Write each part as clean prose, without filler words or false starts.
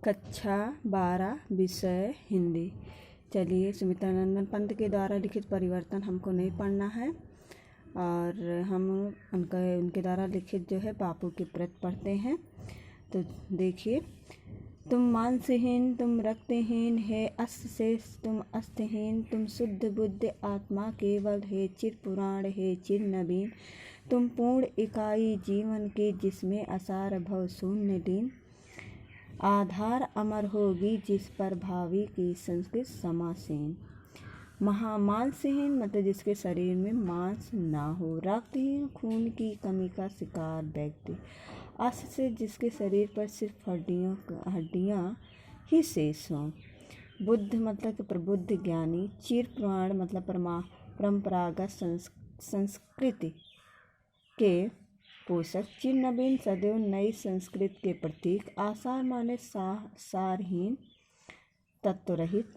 कक्षा 12 विषय हिंदी। चलिए, सुमित्रानंदन पंत के द्वारा लिखित परिवर्तन हमको नहीं पढ़ना है और हम उनके द्वारा लिखित जो है बापू की प्रत पढ़ते हैं। तो देखिए, तुम मांसहीन, तुम रक्तहीन, है अस्त शेष तुम अस्थिहीन, तुम शुद्ध बुद्ध आत्मा केवल, है चिर पुराण, है चिर नवीन, तुम पूर्ण इकाई जीवन की, जिसमें असार भव शून्य दिन, आधार अमर होगी जिस पर भावी की संस्कृत समासीन। मांसहीन मतलब जिसके शरीर में मांस ना हो, रक्तहीन खून की कमी का शिकार व्यक्ति, अस्त से जिसके शरीर पर सिर्फ हड्डियां ही शेष हों, बुद्ध मतलब प्रबुद्ध ज्ञानी, चिर पुराण मतलब परंपरागत संस्कृति के पोषक, चिर नवीन सदैव नई संस्कृति के प्रतीक, आसार माने सारहीन तत्व रहित,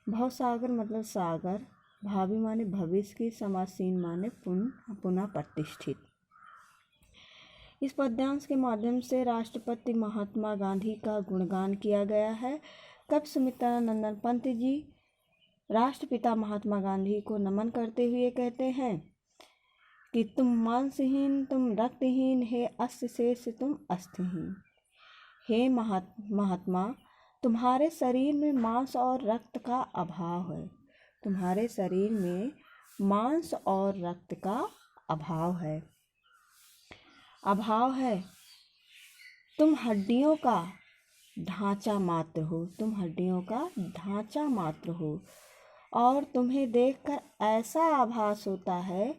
भवसागर मतलब सागर, भावी माने भविष्य की, समासीन माने पुनः प्रतिष्ठित। इस पद्यांश के माध्यम से राष्ट्रपति महात्मा गांधी का गुणगान किया गया है। कवि सुमित्रानंदन पंत जी राष्ट्रपिता महात्मा गांधी को नमन करते हुए कहते हैं कि तुम मांसहीन, तुम रक्तहीन, है अस्त शेष तुम अस्थिहीन। हे महात्मा, तुम्हारे शरीर में मांस और रक्त का अभाव है। तुम्हारे शरीर में मांस और रक्त का अभाव है। तुम हड्डियों का ढांचा मात्र हो। तुम हड्डियों का ढांचा मात्र हो और तुम्हें देखकर ऐसा आभास होता है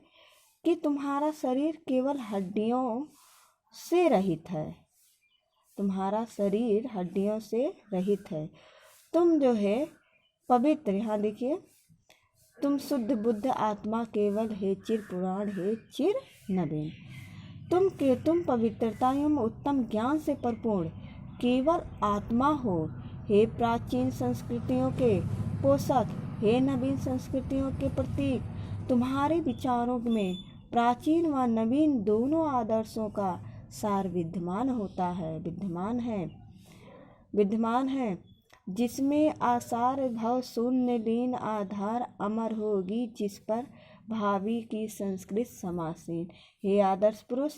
कि तुम्हारा शरीर केवल हड्डियों से रहित है। तुम्हारा शरीर हड्डियों से रहित है। तुम जो है पवित्र, यहाँ देखिए, तुम शुद्ध बुद्ध आत्मा केवल, है चिर पुराण, है चिर नवीन, तुम पवित्रता एवं उत्तम ज्ञान से परिपूर्ण केवल आत्मा हो, हे प्राचीन संस्कृतियों के पोषक, हे नवीन संस्कृतियों के प्रतीक। तुम्हारे विचारों में प्राचीन व नवीन दोनों आदर्शों का सार विद्यमान है, जिसमें आसार भव शून्य लीन, आधार अमर होगी जिस पर भावी की संस्कृत समासीन। हे आदर्श पुरुष,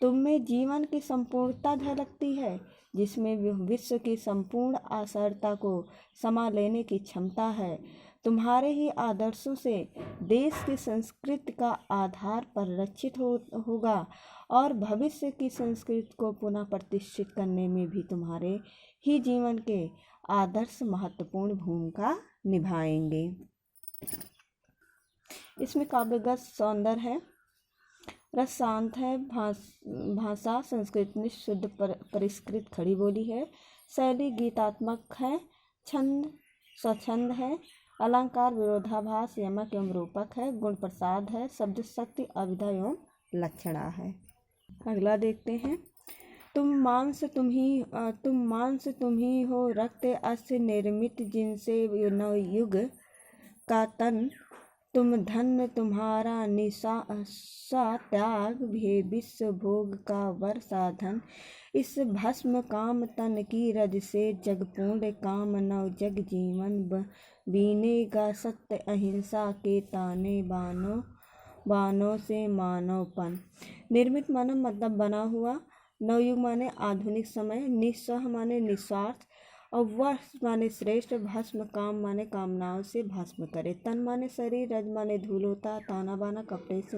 तुम में जीवन की संपूर्णता झलकती है, जिसमें विश्व की संपूर्ण आसारता को समा लेने की क्षमता है। तुम्हारे ही आदर्शों से देश की संस्कृति का आधार परिरक्षित होगा और भविष्य की संस्कृति को पुनः प्रतिष्ठित करने में भी तुम्हारे ही जीवन के आदर्श महत्वपूर्ण भूमिका निभाएंगे। इसमें काव्यगत सौंदर्य है, रस शांत है, भाषा संस्कृत में शुद्ध परिष्कृत खड़ी बोली है, शैली गीतात्मक है, छंद स्वच्छंद है, अलंकार विरोधाभास यमक एवं रूपक है, गुण प्रसाद है, शब्द शक्ति अविधा एवं लक्षणा है। अगला देखते हैं। तुम मांस तुम ही हो, रक्त अस्य निर्मित, जिनसे नवयुग का तन, तुम धन्य तुम्हारा निशा त्याग, भे विश्व भोग का वर साधन, इस भस्म काम तन की रज से, जग पूर्ण काम नव जग जीवन, बीनेगा सत्य अहिंसा के ताने, बानों से मानवपन। निर्मित माने मतलब बना हुआ, नवयुग माने आधुनिक समय, निस्वाह माने निस्वार्थ, और वर्ष माने श्रेष्ठ, भस्म काम माने कामनाओं से भस्म करे, तन माने शरीर, रज माने धूल होता, ताना बाना कपड़े से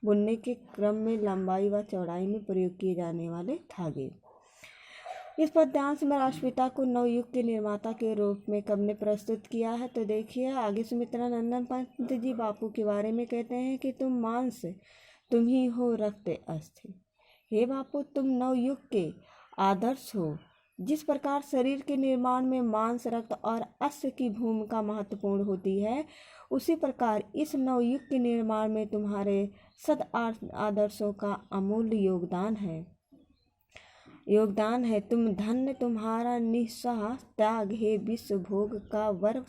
बुनने के क्रम में लंबाई व चौड़ाई में प्रयोग किए जाने वाले धागे। इस पद्यांश में राष्ट्रपिता को नवयुग के निर्माता के रूप में कवि ने प्रस्तुत किया है। तो देखिए, आगे सुमित्रानंदन पंत जी बापू के बारे में कहते हैं कि तुम मांस तुम ही हो, रक्त अस्थि। हे बापू, तुम नवयुग के आदर्श हो। जिस प्रकार शरीर के निर्माण में मांस, रक्त और अस्थि की भूमिका महत्वपूर्ण होती है, उसी प्रकार इस नवयुग के निर्माण में तुम्हारे सद आदर्शों का अमूल्य योगदान है। तुम धन्य तुम्हारा निस्वाह त्याग, है विश्व भोग का वर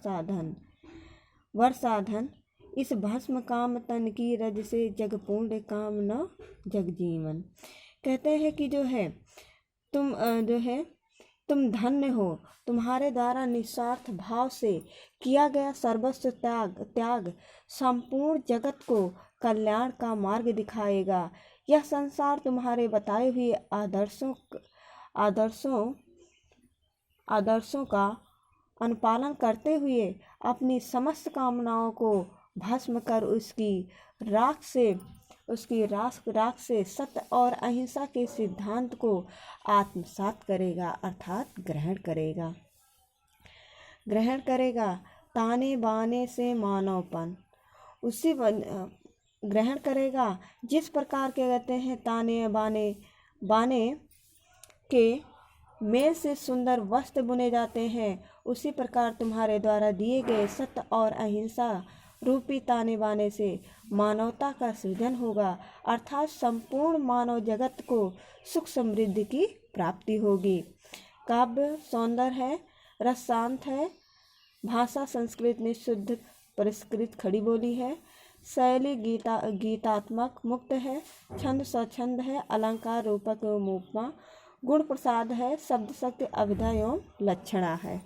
साधन, इस भस्म काम तन की रज से, जग पूर्ण काम न जग जीवन। कहते हैं कि जो है तुम जो है तुम धन्य हो, तुम्हारे द्वारा निस्वार्थ भाव से किया गया सर्वस्व त्याग संपूर्ण जगत को कल्याण का मार्ग दिखाएगा। यह संसार तुम्हारे बताए हुए आदर्शों का अनुपालन करते हुए अपनी समस्त कामनाओं को भस्म कर उसकी राख से सत्य और अहिंसा के सिद्धांत को आत्मसात करेगा, अर्थात ग्रहण करेगा। ताने बाने से मानवपन उसी ग्रहण करेगा जिस प्रकार के कहते हैं ताने बाने के मेल से सुंदर वस्त्र बुने जाते हैं, उसी प्रकार तुम्हारे द्वारा दिए गए सत्य और अहिंसा रूपी ताने बाने से मानवता का सृजन होगा, अर्थात संपूर्ण मानव जगत को सुख समृद्धि की प्राप्ति होगी। काव्य सौंदर्य है, रस शांत है, भाषा संस्कृत में शुद्ध परिष्कृत खड़ी बोली है, शैली गीतात्मक मुक्त है, छंद स्वच्छंद है, अलंकार रूपक एवं उपमा, गुण प्रसाद है, शब्द शक्ति अभिधा एवं लक्षणा है।